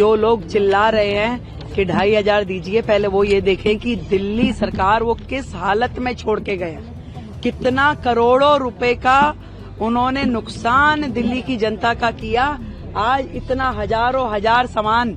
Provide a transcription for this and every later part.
जो लोग चिल्ला रहे हैं कि 2500 दीजिए, पहले वो ये देखें कि दिल्ली सरकार वो किस हालत में छोड़ के गए, कितना करोड़ों रुपए का उन्होंने नुकसान दिल्ली की जनता का किया। आज इतना हजारों हजार सामान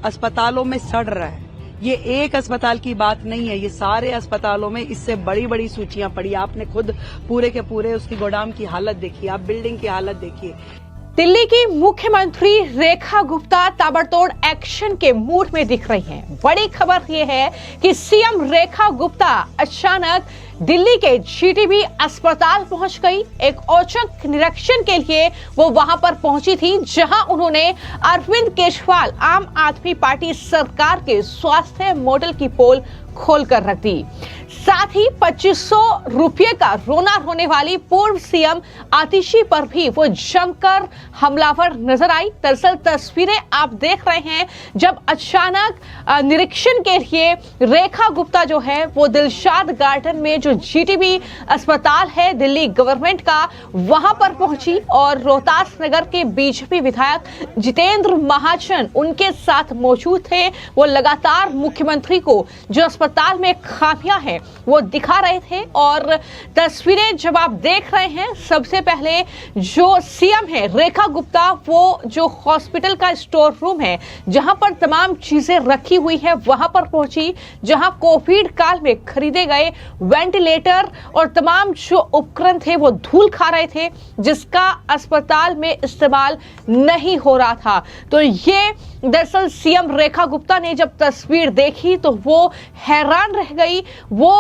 अस्पतालों में सड़ रहा है। ये एक अस्पताल की बात नहीं है, ये सारे अस्पतालों में इससे बड़ी बड़ी सूचियां पड़ी। आपने खुद पूरे के पूरे उसकी गोदाम की हालत देखी, आप बिल्डिंग की हालत देखिए। दिल्ली की मुख्यमंत्री रेखा गुप्ता ताबड़तोड़ एक्शन के मूड में दिख रही हैं। बड़ी खबर यह है कि सीएम रेखा गुप्ता अचानक दिल्ली के जीटीबी अस्पताल पहुंच गई। एक औचक निरीक्षण के लिए वो वहां पर पहुंची थी, जहां उन्होंने अरविंद केजरीवाल आम आदमी पार्टी सरकार के स्वास्थ्य मॉडल की पोल खोलकर रख दी। साथ ही 2500 रुपये का रोना रोने वाली पूर्व सीएम आतिशी पर भी वो जमकर हमलावर नजर आई। दरअसल तस्वीरें आप देख रहे हैं जब अचानक निरीक्षण के लिए रेखा गुप्ता जो है वो दिलशाद गार्डन में जो जीटीबी अस्पताल है दिल्ली गवर्नमेंट का, वहां पर पहुंची और रोहतास नगर के बीजेपी विधायक जितेंद्र महाजन उनके साथ मौजूद थे। वो लगातार मुख्यमंत्री को जो अस्पताल में खामियां हैं वो दिखा रहे थे। और तस्वीरें जब आप देख रहे हैं, सबसे पहले जो सीएम है रेखा गुप्ता वो जो हॉस्पिटल का स्टोर रूम है जहां पर तमाम चीजें रखी हुई है वहां पर पहुंची, जहां कोविड काल में खरीदे गए वेंटिलेटर और तमाम जो उपकरण थे वो धूल खा रहे थे, जिसका अस्पताल में इस्तेमाल नहीं हो रहा था। तो ये दरअसल सीएम रेखा गुप्ता ने जब तस्वीर देखी तो वो हैरान रह गई। वो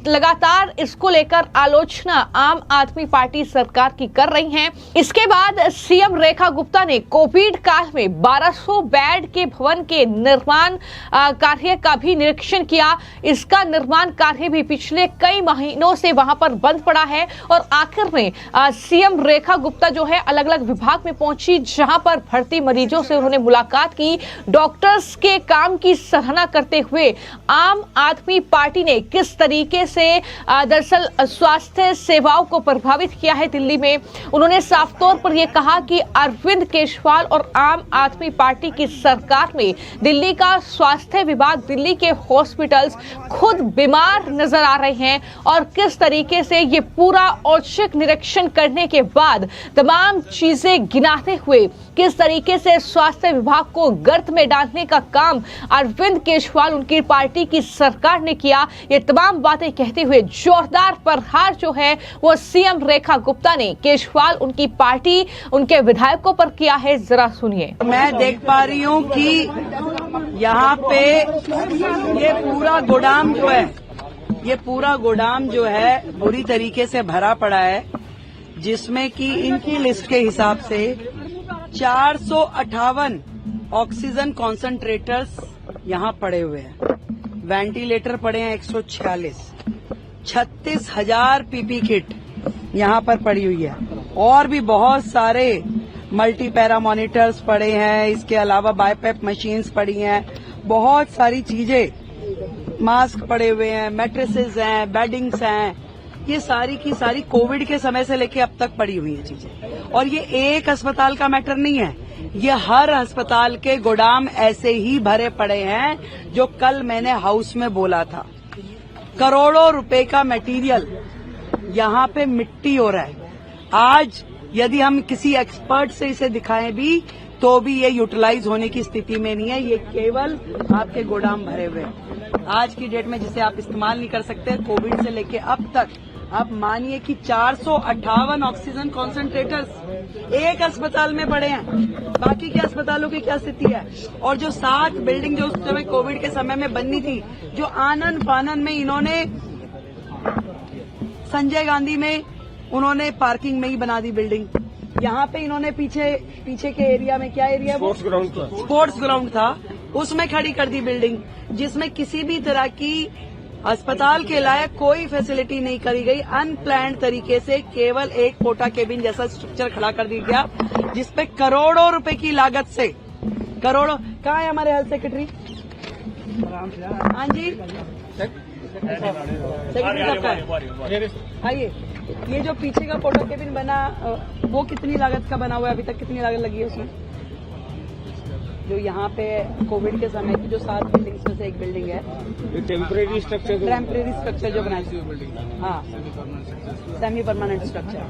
लगातार इसको लेकर आलोचना आम आदमी पार्टी सरकार की कर रही हैं। इसके बाद सीएम रेखा गुप्ता ने कोविड काल में 1200 बेड के भवन के निर्माण कार्य का भी निरीक्षण किया। इसका निर्माण कार्य भी पिछले कई महीनों से वहां पर बंद पड़ा है और आखिर में सीएम रेखा गुप्ता जो है अलग अलग विभाग में पहुंची, जहां पर भर्ती मरीजों से उन्होंने मुलाकात की। डॉक्टर्स के काम की सराहना करते हुए आम आदमी पार्टी ने किस तरीके से दरअसल स्वास्थ्य सेवाओं को प्रभावित किया है दिल्ली में, उन्होंने साफ तौर पर यह कहा कि अरविंद केजरीवाल और आम आदमी पार्टी की सरकार में दिल्ली का स्वास्थ्य विभाग, दिल्ली के हॉस्पिटल्स खुद बीमार नजर आ रहे हैं। और किस तरीके से ये पूरा औचक निरीक्षण करने के बाद तमाम चीजें गिनाते हुए किस तरीके से स्वास्थ्य विभाग को गर्त में डालने का काम अरविंद केजरीवाल उनकी पार्टी की सरकार ने किया, ये तमाम बातें कहते हुए जोरदार प्रहार जो है वो सीएम रेखा गुप्ता ने केजरीवाल, उनकी पार्टी, उनके विधायकों पर किया है। जरा सुनिए। मैं देख पा रही हूँ कि यहाँ पे ये पूरा गोदाम जो है, ये पूरा गोदाम जो है बुरी तरीके से भरा पड़ा है, जिसमें कि इनकी लिस्ट के हिसाब से 458 ऑक्सीजन कॉन्सेंट्रेटर्स यहाँ पड़े हुए हैं, वेंटिलेटर पड़े हैं 146, 36,000 पीपी किट यहाँ पर पड़ी हुई है और भी बहुत सारे मल्टी पैरा मॉनिटर्स पड़े हैं। इसके अलावा बाईपैप मशीन्स पड़ी हैं, बहुत सारी चीजें, मास्क पड़े हुए हैं, मैट्रेसेस हैं, बेडिंग्स हैं, ये सारी की सारी कोविड के समय से लेके अब तक पड़ी हुई है चीजें। और ये एक अस्पताल का मैटर नहीं है, ये हर अस्पताल के गोदाम ऐसे ही भरे पड़े हैं। जो कल मैंने हाउस में बोला था, करोड़ों रुपए का मटेरियल यहाँ पे मिट्टी हो रहा है। आज यदि हम किसी एक्सपर्ट से इसे दिखाएं भी तो भी ये यूटिलाइज होने की स्थिति में नहीं है। ये केवल आपके गोदाम भरे हुए हैं आज की डेट में, जिसे आप इस्तेमाल नहीं कर सकते। कोविड से लेके अब तक आप मानिए कि 458 ऑक्सीजन कॉन्सेंट्रेटर्स एक अस्पताल में पड़े हैं। बाकी के अस्पतालों की क्या स्थिति है? और जो 7 बिल्डिंग जो उस समय कोविड के समय में बननी थी, जो आनन फानन में इन्होंने संजय गांधी में उन्होंने पार्किंग में ही बना दी बिल्डिंग। यहाँ पे इन्होंने पीछे के एरिया में, क्या एरिया है वो? स्पोर्ट्स ग्राउंड था, उसमें खड़ी कर दी बिल्डिंग, जिसमें किसी भी तरह की अस्पताल के लायक कोई फैसिलिटी नहीं करी गई। अनप्लान्ड तरीके से केवल एक कोटा केबिन जैसा स्ट्रक्चर खड़ा कर दिया गया, जिसपे करोड़ों रुपए की लागत से करोड़ों। कहाँ है हमारे हेल्थ सेक्रेटरी? हाँ जी, सेक्रेटरी साहब का आइए। ये जो पीछे का कोटा केबिन बना, वो कितनी लागत का बना हुआ है? अभी तक कितनी लागत लगी है उसमें? जो यहाँ पे कोविड के समय की जो 7 बिल्डिंग्स में से एक बिल्डिंग है, टेम्परेरी स्ट्रक्चर जो बनाई, हाँ सेमी परमानेंट स्ट्रक्चर,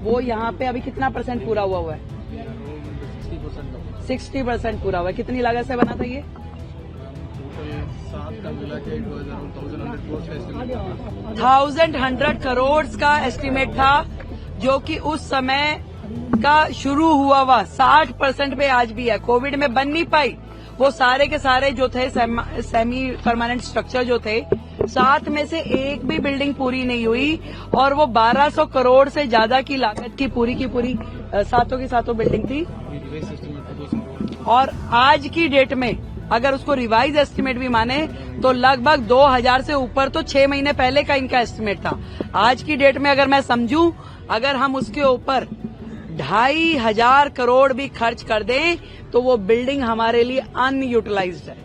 वो यहाँ पे अभी कितना % पूरा हुआ है? 60% पूरा हुआ है। कितनी लागत से बना था ये? 1,100 करोड़ का एस्टीमेट था, जो कि उस समय का शुरू हुआ 60% पे आज भी है। कोविड में बन नहीं पाई, वो सारे के सारे जो थे सेमी परमानेंट स्ट्रक्चर जो थे, 7 में से एक भी बिल्डिंग पूरी नहीं हुई, और वो 1200 करोड़ से ज्यादा की लागत की पूरी 7 बिल्डिंग थी। और आज की डेट में अगर उसको रिवाइज एस्टीमेट भी माने तो लगभग 2000 से ऊपर तो 6 महीने पहले का इनका एस्टीमेट था। आज की डेट में अगर मैं समझूं, अगर हम उसके ऊपर 2500 करोड़ भी खर्च कर दें तो वो बिल्डिंग हमारे लिए अनयूटिलाइज्ड है,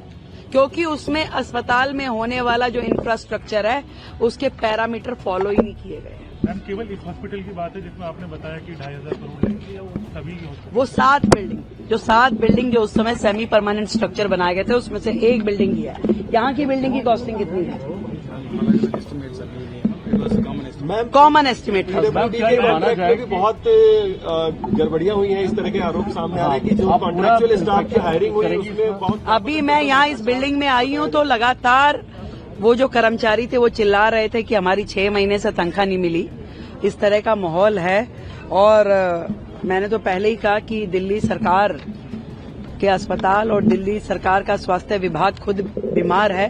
क्योंकि उसमें अस्पताल में होने वाला जो इंफ्रास्ट्रक्चर है उसके पैरामीटर फॉलो ही नहीं किए गए हैं। मैम, केवल इस हॉस्पिटल की बात है जिसमें आपने बताया कि 2500 करोड़ लगेंगे, या वो सभी वो 7 बिल्डिंग जो उस समय सेमी परमानेंट स्ट्रक्चर बनाए गए थे, उसमें से एक बिल्डिंग ही है। यहाँ की बिल्डिंग की कॉस्टिंग कितनी है? कॉमन एस्टीमेट था। बहुत गड़बड़ियां हुई हैं, इस तरह के आरोप सामने आ रहे हैं कि जो कॉन्ट्रैक्चुअल स्टाफ की हायरिंग हुई है उसमें बहुत। अभी मैं यहाँ इस बिल्डिंग में आई हूँ तो लगातार वो जो कर्मचारी थे वो चिल्ला रहे थे कि हमारी 6 महीने से तनख्वाह नहीं मिली। इस तरह का माहौल है, और मैंने तो पहले ही कहा कि दिल्ली सरकार के अस्पताल और दिल्ली सरकार का स्वास्थ्य विभाग खुद बीमार है।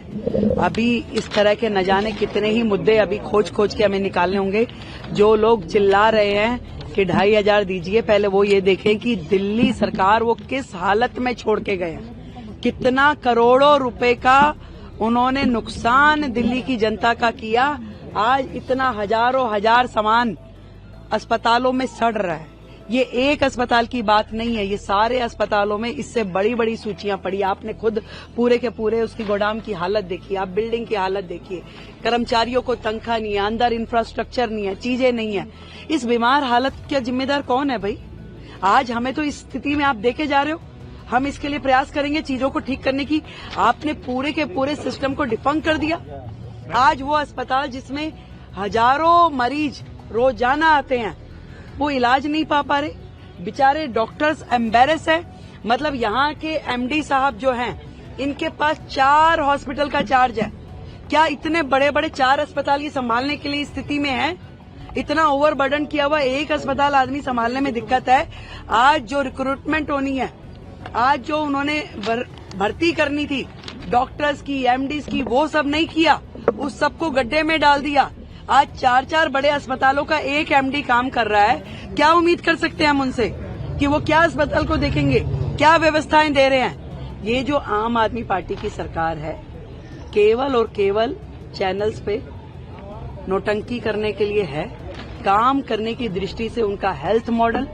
अभी इस तरह के न जाने कितने ही मुद्दे अभी खोज के हमें निकालने होंगे। जो लोग चिल्ला रहे हैं कि 2500 दीजिए, पहले वो ये देखें कि दिल्ली सरकार वो किस हालत में छोड़ के गए हैं। कितना करोड़ों रुपए का उन्होंने नुकसान दिल्ली की जनता का किया। आज इतना हजार सामान अस्पतालों में सड़ रहा है। ये एक अस्पताल की बात नहीं है, ये सारे अस्पतालों में इससे बड़ी बड़ी सूचियां पड़ी। आपने खुद पूरे के पूरे उसकी गोदाम की हालत देखी, आप बिल्डिंग की हालत देखिए। कर्मचारियों को तनख्वाह नहीं है, अंदर इंफ्रास्ट्रक्चर नहीं है, चीजें नहीं है। इस बीमार हालत का जिम्मेदार कौन है भाई? आज हमें तो इस स्थिति में आप देखे जा रहे हो। हम इसके लिए प्रयास करेंगे चीजों को ठीक करने की। आपने पूरे के पूरे सिस्टम को डिफंक कर दिया। आज वो अस्पताल जिसमें हजारों मरीज रोजाना आते हैं, वो इलाज नहीं पा रहे। बेचारे डॉक्टर्स एम्बेरस है। मतलब यहाँ के एमडी साहब जो हैं, इनके पास 4 हॉस्पिटल का चार्ज है। क्या इतने बड़े बड़े 4 अस्पताल ये संभालने के लिए स्थिति में है? इतना ओवरबर्डन किया हुआ एक अस्पताल आदमी संभालने में दिक्कत है। आज जो रिक्रूटमेंट होनी है, आज जो उन्होंने भर्ती करनी थी डॉक्टर्स की, एमडीज की, वो सब नहीं किया, उस सबको गड्ढे में डाल दिया। आज 4 बड़े अस्पतालों का एक एमडी काम कर रहा है। क्या उम्मीद कर सकते हैं हम उनसे कि वो क्या अस्पताल को देखेंगे, क्या व्यवस्थाएं दे रहे हैं? ये जो आम आदमी पार्टी की सरकार है, केवल और केवल चैनल्स पे नौटंकी करने के लिए है। काम करने की दृष्टि से उनका हेल्थ मॉडल,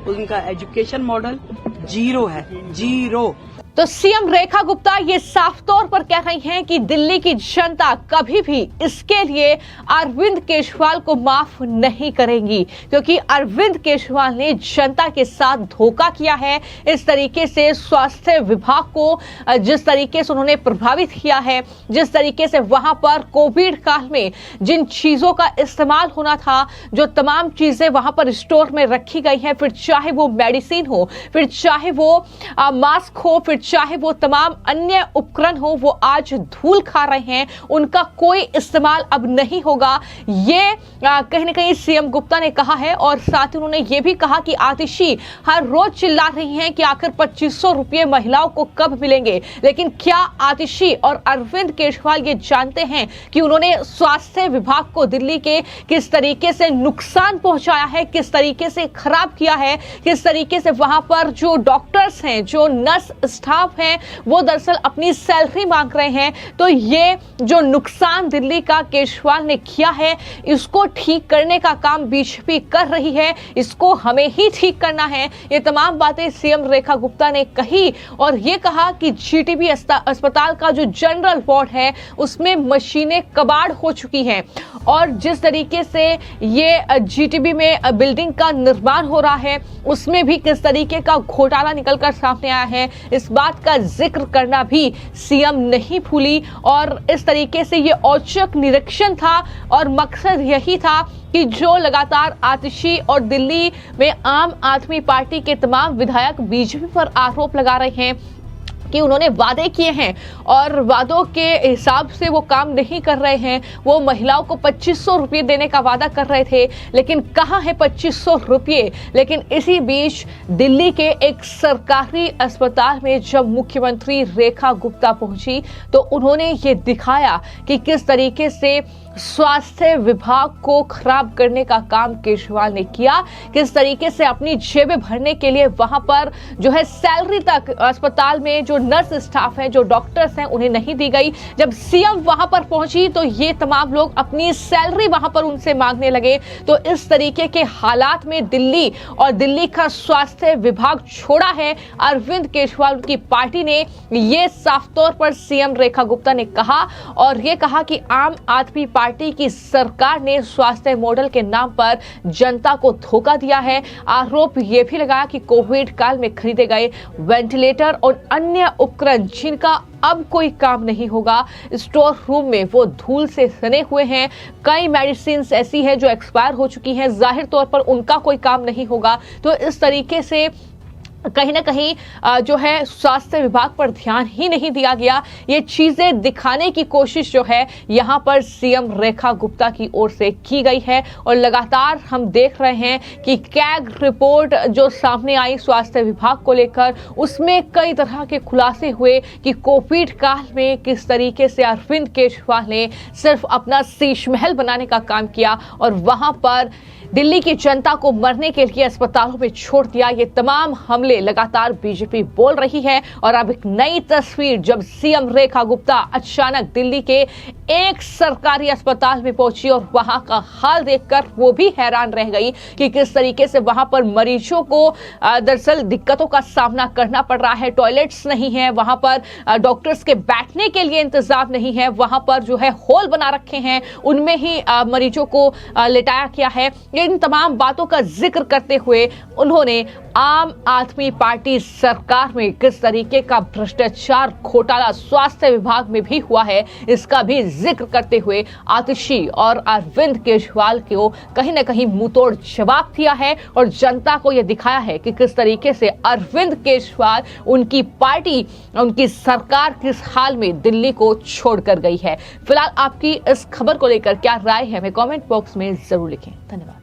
उनका एजुकेशन मॉडल जीरो है, जीरो। तो सीएम रेखा गुप्ता ये साफ तौर पर कह रही हैं कि दिल्ली की जनता कभी भी इसके लिए अरविंद केजरीवाल को माफ नहीं करेंगी, क्योंकि अरविंद केजरीवाल ने जनता के साथ धोखा किया है। इस तरीके से स्वास्थ्य विभाग को जिस तरीके से उन्होंने प्रभावित किया है, जिस तरीके से वहां पर कोविड काल में जिन चीजों का इस्तेमाल होना था, जो तमाम चीजें वहां पर स्टोर में रखी गई हैं, फिर चाहे वो मेडिसिन हो, फिर चाहे वो मास्क हो, फिर चाहे वो तमाम अन्य उपकरण हो, वो आज धूल खा रहे हैं। उनका कोई इस्तेमाल अब नहीं होगा। ये कहीं ना कहीं सीएम गुप्ता ने कहा है। और साथ ही उन्होंने ये भी कहा कि आतिशी हर रोज चिल्ला रही हैं कि आखिर 2500 रुपये महिलाओं को कब मिलेंगे। लेकिन क्या आतिशी और अरविंद केजरीवाल ये जानते हैं कि उन्होंने स्वास्थ्य विभाग को दिल्ली के किस तरीके से नुकसान पहुंचाया है, किस तरीके से खराब किया है, किस तरीके से वहां पर जो डॉक्टर्स हैं, जो नर्स स्टाफ हैं, वो दरअसल अपनी सैलरी मांग रहे हैं। तो ये जो नुकसान दिल्ली का केजरीवाल ने किया है, इसको ठीक करने का काम बीजेपी कर रही है। इसको हमें ही ठीक करना है। ये तमाम बातें सीएम रेखा गुप्ता ने कही और ये कहा कि जीटीबी अस्पताल का जो जनरल वार्ड है उसमें मशीनें कबाड़ हो चुकी हैं और जिस तरीके से ये जीटीबी में बिल्डिंग का निर्माण हो रहा है उसमें भी किस तरीके का घोटाला निकलकर सामने आया है। इस बात का जिक्र करना भी सीएम नहीं भूली। और इस तरीके से ये औचक निरीक्षण था और मकसद यही था कि जो लगातार आतिशी और दिल्ली में आम आदमी पार्टी के तमाम विधायक बीजेपी पर आरोप लगा रहे हैं कि उन्होंने वादे किए हैं और वादों के हिसाब से वो काम नहीं कर रहे हैं। वो महिलाओं को 2500 रुपये देने का वादा कर रहे थे, लेकिन कहाँ है 2500 रुपये। लेकिन इसी बीच दिल्ली के एक सरकारी अस्पताल में जब मुख्यमंत्री रेखा गुप्ता पहुंची तो उन्होंने ये दिखाया कि किस तरीके से स्वास्थ्य विभाग को खराब करने का काम केजरीवाल ने किया, किस तरीके से अपनी जेबें भरने के लिए वहां पर जो है सैलरी तक अस्पताल में जो नर्स स्टाफ है, जो डॉक्टर्स हैं, उन्हें नहीं दी गई। जब सीएम वहां पर पहुंची तो ये तमाम लोग अपनी सैलरी वहां पर उनसे मांगने लगे। तो इस तरीके के हालात में दिल्ली और दिल्ली का स्वास्थ्य विभाग छोड़ा है अरविंद केजरीवाल की पार्टी ने। ये साफ तौर पर सीएम रेखा गुप्ता ने कहा और ये कहा कि आम आदमी पार्टी की सरकार ने स्वास्थ्य मॉडल के नाम पर जनता को धोखा दिया है। आरोप यह भी लगाया कि कोविड काल में खरीदे गए वेंटिलेटर और अन्य उपकरण जिनका अब कोई काम नहीं होगा, स्टोर रूम में वो धूल से सने हुए हैं। कई मेडिसिन ऐसी हैं जो एक्सपायर हो चुकी हैं, जाहिर तौर पर उनका कोई काम नहीं होगा। तो इस तरीके से कहीं ना कहीं जो है स्वास्थ्य विभाग पर ध्यान ही नहीं दिया गया। ये चीजें दिखाने की कोशिश जो है यहाँ पर सीएम रेखा गुप्ता की ओर से की गई है। और लगातार हम देख रहे हैं कि कैग रिपोर्ट जो सामने आई स्वास्थ्य विभाग को लेकर, उसमें कई तरह के खुलासे हुए कि कोविड काल में किस तरीके से अरविंद केजरीवाल ने सिर्फ अपना शीश महल बनाने का काम किया और वहां पर दिल्ली की जनता को मरने के लिए अस्पतालों में छोड़ दिया। ये तमाम हमले लगातार बीजेपी बोल रही है। और अब एक नई तस्वीर जब सीएम रेखा गुप्ता अचानक दिल्ली के एक सरकारी अस्पताल में पहुंची और वहां का हाल देखकर वो भी हैरान रह गई कि किस तरीके से वहां पर मरीजों को दरअसल दिक्कतों का सामना करना पड़ रहा है। टॉयलेट्स नहीं है वहां पर, डॉक्टर्स के बैठने के लिए इंतजाम नहीं है, वहां पर जो है हॉल बना रखे हैं, उनमें ही मरीजों को लेटाया गया है। इन तमाम बातों का जिक्र करते हुए उन्होंने आम आदमी पार्टी सरकार में किस तरीके का भ्रष्टाचार घोटाला स्वास्थ्य विभाग में भी हुआ है इसका भी जिक्र करते हुए आतिशी और अरविंद केजरीवाल को कहीं ना कहीं मुंहतोड़ जवाब दिया है और जनता को यह दिखाया है कि किस तरीके से अरविंद केजरीवाल, उनकी पार्टी, उनकी सरकार किस हाल में दिल्ली को छोड़कर गई है। फिलहाल आपकी इस खबर को लेकर क्या राय है हमें कमेंट बॉक्स में जरूर लिखें। धन्यवाद।